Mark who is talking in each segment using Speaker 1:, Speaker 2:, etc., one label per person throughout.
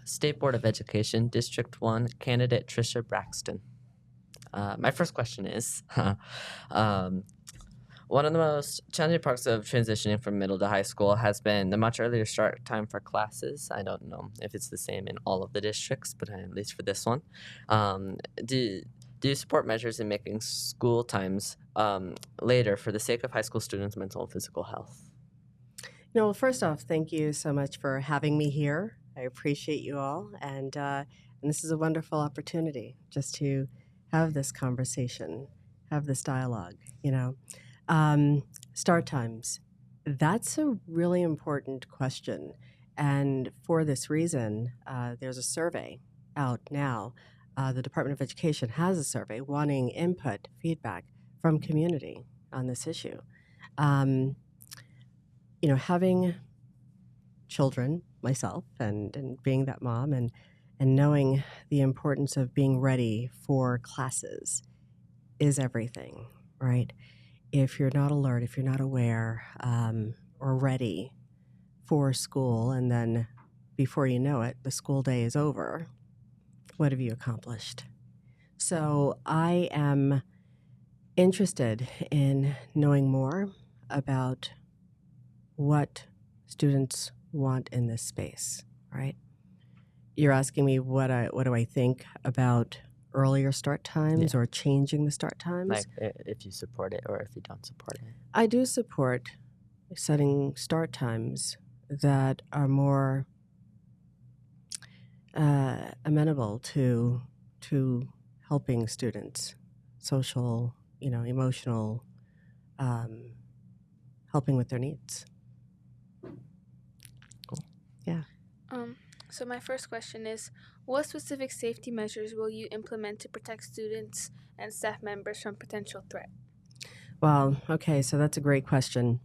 Speaker 1: State Board of Education, District 1, candidate Trisha Braxton. My first question is um, one of the most challenging parts of transitioning from middle to high school has been the much earlier start time for classes. I don't know if it's the same in all of the districts, but at least for this one. Um, do, do you support measures in making school times later for the sake of high school students' mental and physical health?
Speaker 2: No, well, first off, thank you so much for having me here. I appreciate you all, and this is a wonderful opportunity just to have this conversation, have this dialogue. Start times. That's a really important question, and for this reason, there's a survey out now. The Department of Education has a survey wanting input, feedback from community on this issue. Um, having children myself and being that mom and knowing the importance of being ready for classes is everything, right? If you're not alert, if you're not aware or ready for school, and then before you know it, the school day is over, what have you accomplished? So I am interested in knowing more about what students want in this space, right? You're asking me what do I think about earlier start times
Speaker 1: Yeah,
Speaker 2: or changing the start times?
Speaker 1: like if you support it or if you don't support it.
Speaker 2: I do support setting start times that are more amenable to helping students, social, emotional, um, helping with their needs.
Speaker 1: Cool.
Speaker 2: Yeah.
Speaker 3: Um, so my first question is, what specific safety measures will you implement to protect students and staff members from potential threat?
Speaker 2: Well, okay, so that's a great question.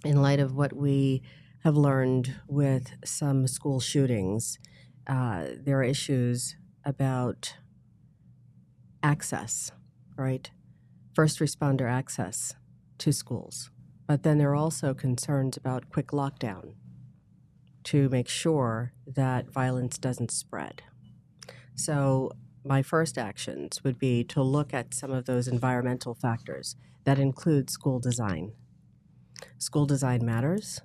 Speaker 2: In light of what we have learned with some school shootings, there are issues about access, right? First responder access to schools. But then there are also concerns about quick lockdown to make sure that violence doesn't spread. So, my first actions would be to look at some of those environmental factors that include school design. School design matters.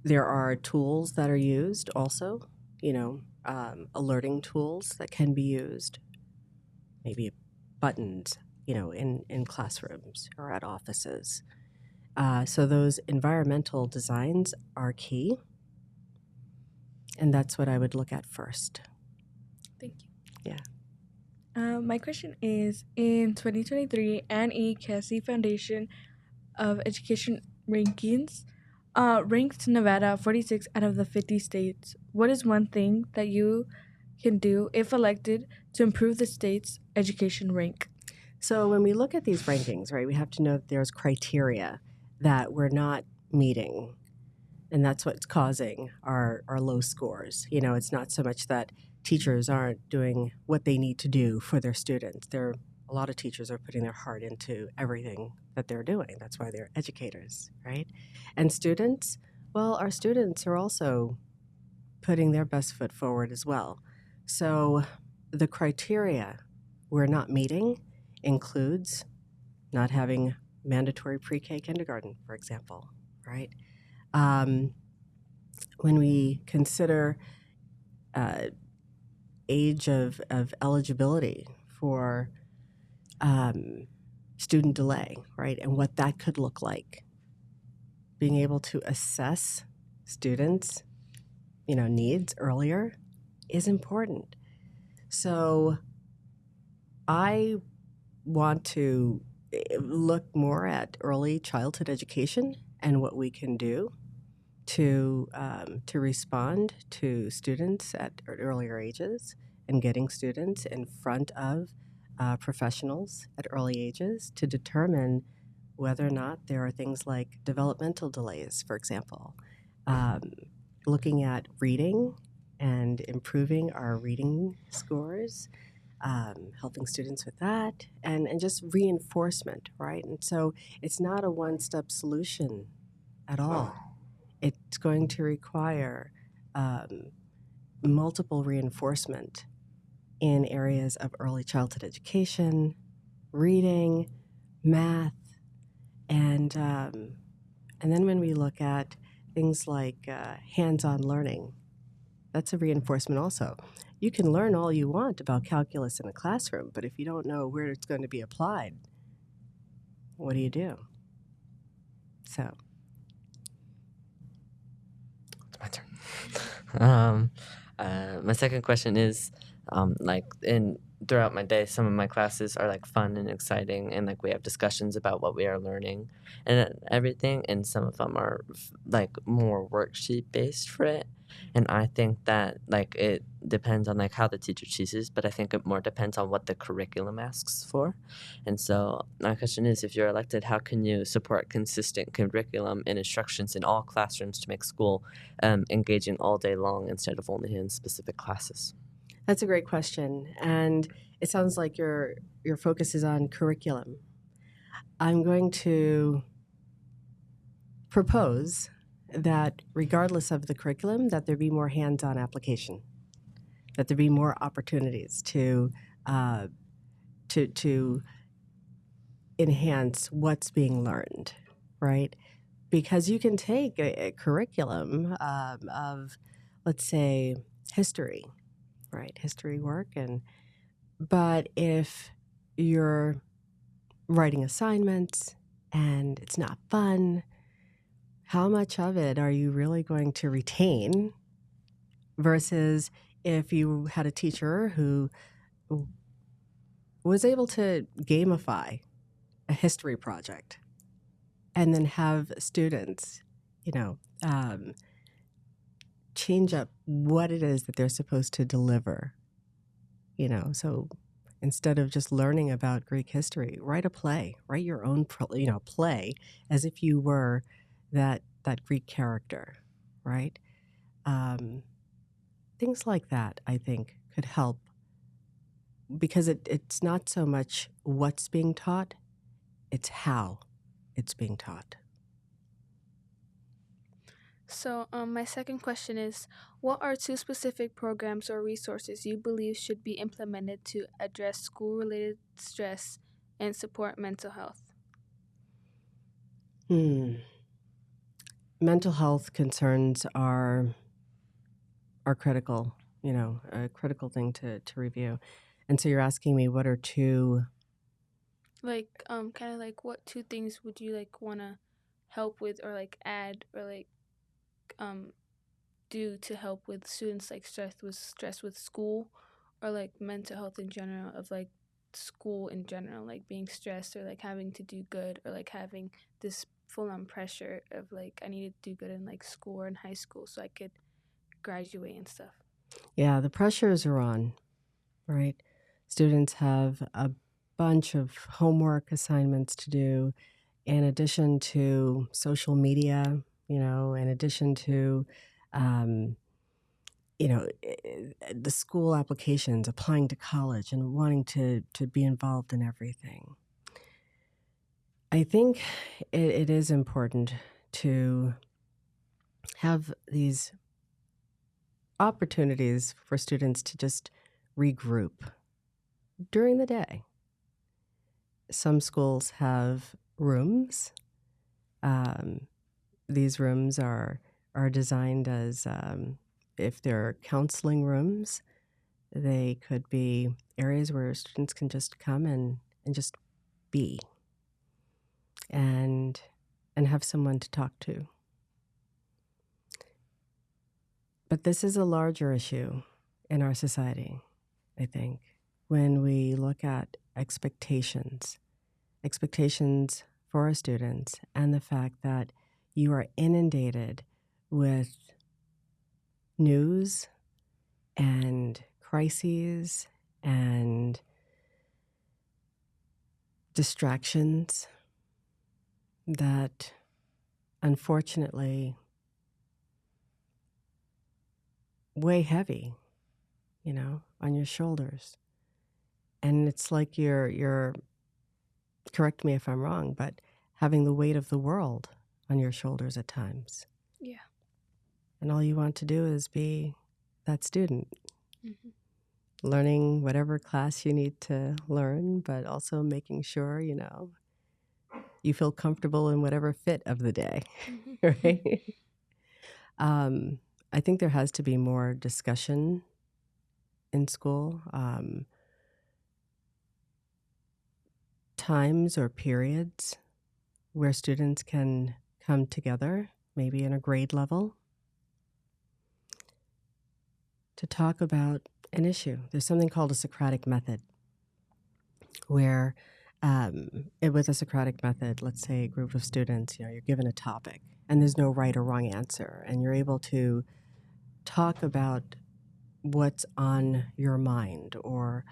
Speaker 2: There are tools that are used also, alerting tools that can be used, maybe buttons, in classrooms or at offices. So those environmental designs are key, and that's what I would look at first.
Speaker 3: Thank you.
Speaker 2: Yeah.
Speaker 4: My question is, in 2023 NE Cassie Foundation of Education rankings, ranked Nevada 46 out of the 50 states. What is one thing that you can do, if elected, to improve the state's education rank?
Speaker 2: So when we look at these rankings, right, we have to know that there's criteria that we're not meeting. And that's what's causing our low scores. It's not so much that teachers aren't doing what they need to do for their students. A lot of teachers are putting their heart into everything that they're doing. That's why they're educators, right? And students, well, our students are also putting their best foot forward as well. So the criteria we're not meeting includes not having mandatory pre-K kindergarten, for example, right? When we consider age of eligibility for student delay, right, and what that could look like, being able to assess students, needs earlier is important. So I want to look more at early childhood education and what we can do to respond to students at earlier ages and getting students in front of professionals at early ages to determine whether or not there are things like developmental delays, for example. Looking at reading and improving our reading scores, helping students with that, and just reinforcement, right? And so it's not a one-step solution at all. it's going to require multiple reinforcement in areas of early childhood education, reading, math, and then when we look at things like hands-on learning, that's a reinforcement also. You can learn all you want about calculus in a classroom, but if you don't know where it's going to be applied, what do you do? So,
Speaker 1: It's my turn. My second question is, like throughout my day, some of my classes are like fun and exciting, and like we have discussions about what we are learning and everything. And some of them are like more worksheet based for it. And I think that like it depends on like how the teacher chooses, but I think it more depends on what the curriculum asks for. And so my question is, if you're elected, how can you support consistent curriculum and instructions in all classrooms to make school engaging all day long instead of only in specific classes?
Speaker 2: that's a great question, and it sounds like your focus is on curriculum. I'm going to propose that regardless of the curriculum, that there be more hands-on application, that there be more opportunities uh, to enhance what's being learned, right? Because you can take a curriculum of, let's say, history, right? History work, but if you're writing assignments and it's not fun, how much of it are you really going to retain versus if you had a teacher who was able to gamify a history project and then have students, you know, change up what it is that they're supposed to deliver, so instead of just learning about Greek history, write a play, write your own, play as if you were that Greek character, right? Um, Things like that, I think, could help because it's not so much what's being taught, it's how it's being taught.
Speaker 3: So, my second question is, what are two specific programs or resources you believe should be implemented to address school-related stress and support mental health?
Speaker 2: Mental health concerns are critical, a critical thing to review. And so you're asking me what are two.
Speaker 3: Like, kind of like what two things would you like want to help with or like add or like um do to help with students like stress with school or like mental health in general of like school in general, like being stressed or like having to do good or like having this full on pressure of like I need to do good in like school or in high school so I could graduate and stuff.
Speaker 2: Yeah, the pressures are on, right? Students have a bunch of homework assignments to do in addition to social media, in addition to, um, the school applications, applying to college and wanting to be involved in everything. I think it is important to have these opportunities for students to just regroup during the day. Some schools have rooms. These rooms are designed as if they're counseling rooms, they could be areas where students can just come and just be and have someone to talk to. But this is a larger issue in our society, I think, when we look at expectations for our students, and the fact that you are inundated with news and crises and distractions that unfortunately weigh heavy, on your shoulders. And it's like you're correct me if I'm wrong, but having the weight of the world on your shoulders at times.
Speaker 3: Yeah.
Speaker 2: And all you want to do is be that student,
Speaker 3: Mm-hmm.
Speaker 2: learning whatever class you need to learn, but also making sure, you feel comfortable in whatever fit of the day,
Speaker 3: Mm-hmm.
Speaker 2: right? um, I think there has to be more discussion in school, times or periods where students can come together, maybe in a grade level, to talk about an issue. There's something called a Socratic method, where with a Socratic method, let's say a group of students, you're given a topic and there's no right or wrong answer, and you're able to talk about what's on your mind or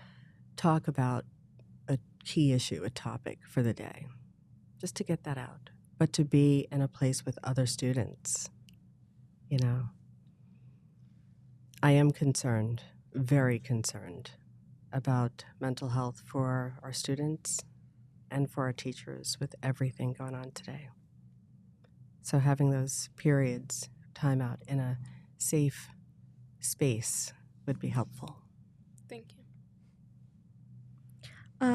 Speaker 2: talk about a key issue, a topic for the day, just to get that out, but to be in a place with other students. I am concerned, very concerned, about mental health for our students and for our teachers with everything going on today. So having those periods, time out in a safe space would be helpful.
Speaker 3: Thank you.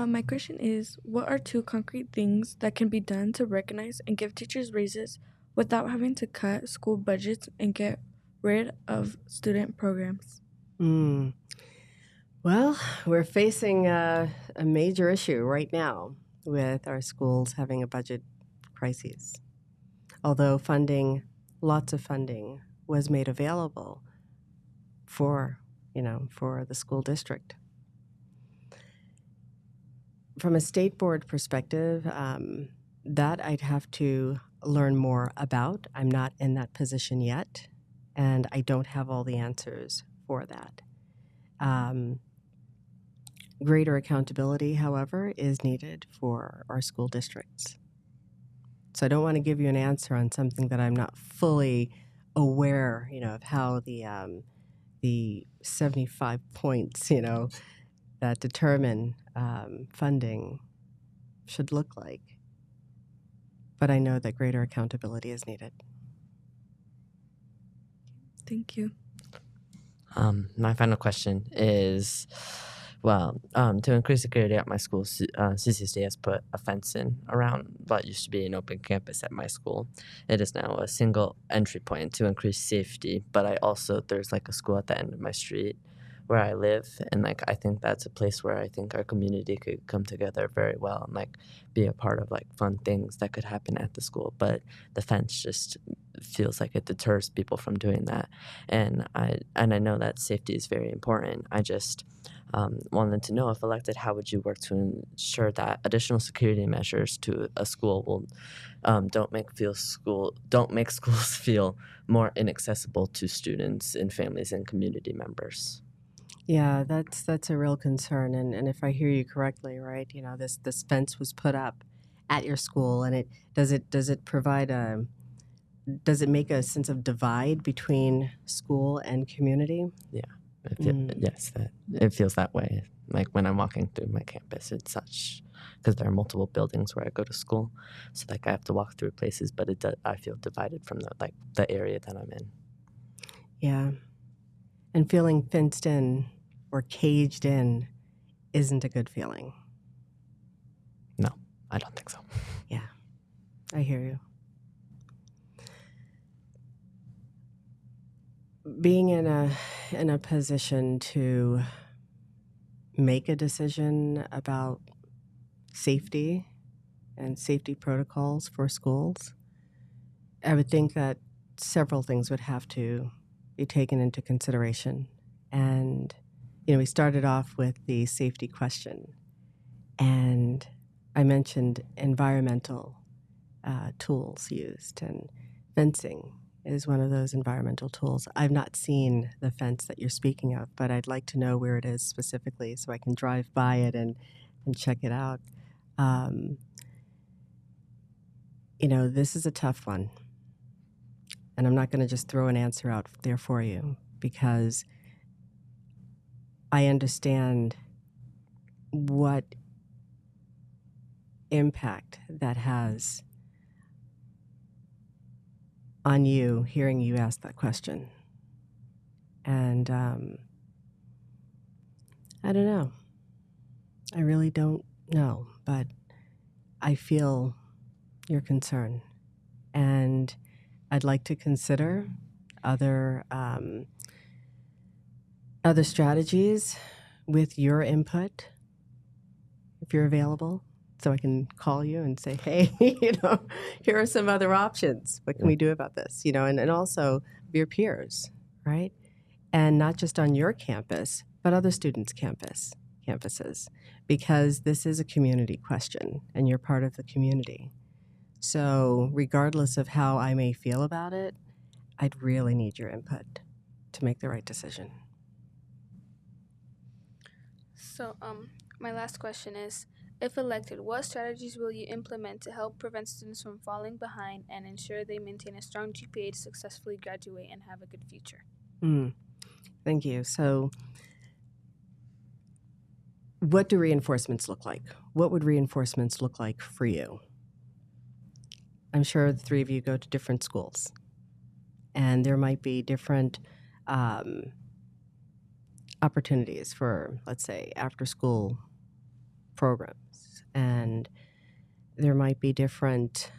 Speaker 4: My question is, what are 2 concrete things that can be done to recognize and give teachers raises without having to cut school budgets and get rid of student programs?
Speaker 2: Well, we're facing a major issue right now with our schools having a budget crisis. Although funding, lots of funding, was made available for the school district. From a state board perspective, that I'd have to learn more about. I'm not in that position yet, and I don't have all the answers for that. Greater accountability, however, is needed for our school districts. So I don't want to give you an answer on something that I'm not fully aware, of how the 75 points, that determine funding should look like. But I know that greater accountability is needed.
Speaker 4: Thank you.
Speaker 1: My final question is, to increase security at my school, CCSD has put a fence in around what used to be an open campus at my school. It is now a single entry point to increase safety, but there's like a school at the end of my street where I live, and like I think that's a place where I think our community could come together very well and like be a part of like fun things that could happen at the school. But the fence just feels like it deters people from doing that, and I know that safety is very important. I just wanted to know, if elected, how would you work to ensure that additional security measures to a school will don't make schools feel more inaccessible to students and families and community members.
Speaker 2: Yeah, that's a real concern. And if I hear you correctly, right, this fence was put up at your school, and does it provide does it make a sense of divide between school and community?
Speaker 1: Yes, that it feels that way. Like when I'm walking through my campus, it's such because there are multiple buildings where I go to school, so like I have to walk through places, but I feel divided from the area that I'm in.
Speaker 2: Yeah. And feeling fenced in or caged in isn't a good feeling.
Speaker 1: No, I don't think so.
Speaker 2: Yeah, I hear you. Being in a position to make a decision about safety and safety protocols for schools, I would think that several things would have to be taken into consideration. And, we started off with the safety question, and I mentioned environmental tools used, and fencing is one of those environmental tools. I've not seen the fence that you're speaking of, but I'd like to know where it is specifically so I can drive by it and check it out. Um, this is a tough one. And I'm not going to just throw an answer out there for you, because I understand what impact that has on you hearing you ask that question. And I don't know. I really don't know, but I feel your concern. And I'd like to consider other other strategies with your input if you're available, so I can call you and say, hey, here are some other options. What can we do about this? And also your peers, right? And not just on your campus, but other students' campuses, because this is a community question and you're part of the community. So regardless of how I may feel about it, I'd really need your input to make the right decision.
Speaker 3: So, my last question is, if elected, what strategies will you implement to help prevent students from falling behind and ensure they maintain a strong GPA to successfully graduate and have a good future?
Speaker 2: Thank you. So what do reinforcements look like? What would reinforcements look like for you? I'm sure the three of you go to different schools, and there might be different opportunities for, let's say, after-school programs, and there might be different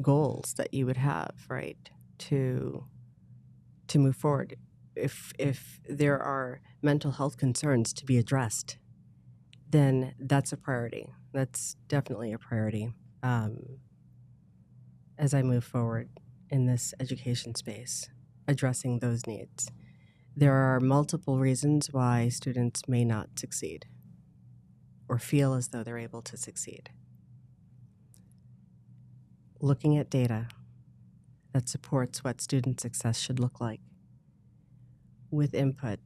Speaker 2: goals that you would have, right, to move forward. If there are mental health concerns to be addressed, then that's a priority. That's definitely a priority as I move forward in this education space, addressing those needs. There are multiple reasons why students may not succeed or feel as though they're able to succeed. Looking at data that supports what student success should look like, with input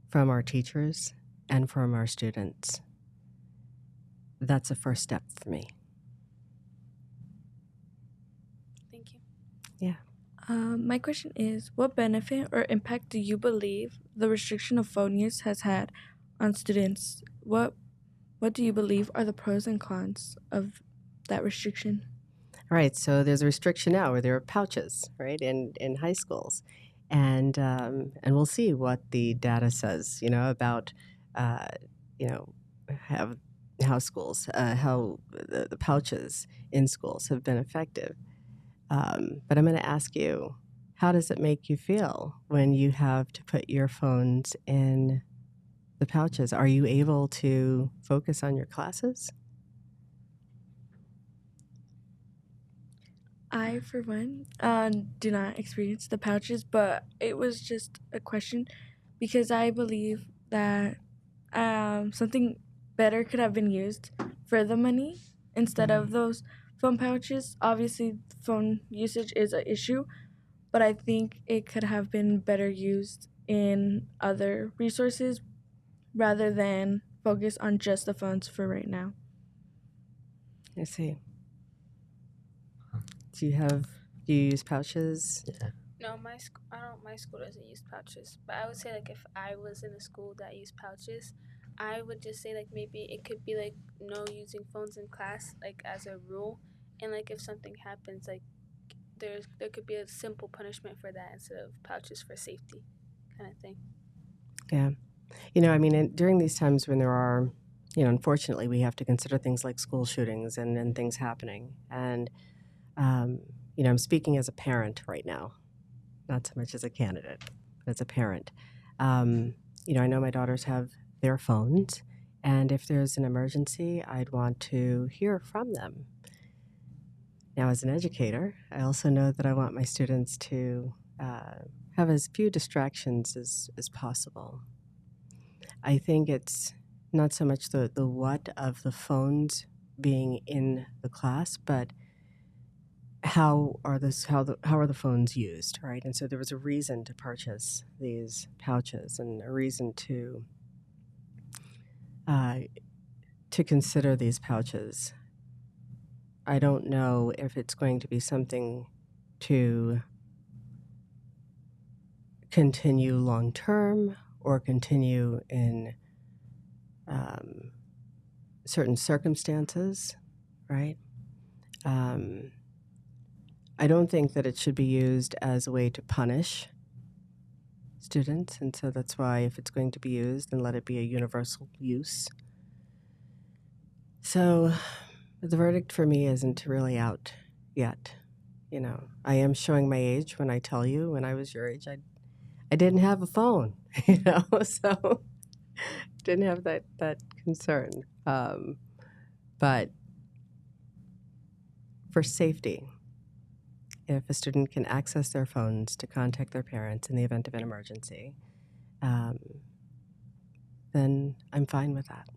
Speaker 2: from our teachers and from our students, that's a first step for me.
Speaker 3: Thank you.
Speaker 2: Yeah.
Speaker 4: My question is, what benefit or impact do you believe the restriction of phone use has had on students? What do you believe are the pros and cons of that restriction?
Speaker 2: All right, so there's a restriction now where there are pouches, right, in high schools, and we'll see what the data says, about, you know, have how schools, how the pouches in schools have been effective. But I'm going to ask you, how does it make you feel when you have to put your phones in the pouches? Are you able to focus on your classes?
Speaker 4: I, for one, do not experience the pouches, but it was just a question because I believe that something better could have been used for the money instead of those phone pouches. Obviously, phone usage is an issue, but I think it could have been better used in other resources rather than focus on just the phones for right now.
Speaker 2: I see. Do you use pouches?
Speaker 1: Yeah.
Speaker 3: No, my school doesn't use pouches. But I would say like if I was in a school that used pouches, I would just say like maybe it could be like no using phones in class like as a rule, and like if something happens like there could be a simple punishment for that instead of pouches for safety, kind of thing.
Speaker 2: Yeah. During these times when there are, unfortunately, we have to consider things like school shootings and things happening. And, I'm speaking as a parent right now, not so much as a candidate, but as a parent. I know my daughters have their phones, and if there's an emergency, I'd want to hear from them. Now, as an educator, I also know that I want my students to have as few distractions as possible. I think it's not so much the what of the phones being in the class, but how are the phones used, right? And so there was a reason to purchase these pouches and a reason to consider these pouches. I don't know if it's going to be something to continue long term or continue in certain circumstances, right? I don't think that it should be used as a way to punish students, and so that's why if it's going to be used, then let it be a universal use. So the verdict for me isn't really out yet. You know, I am showing my age when I tell you when I was your age, I didn't have a phone, you know, so didn't have that concern. But for safety, if a student can access their phones to contact their parents in the event of an emergency, then I'm fine with that.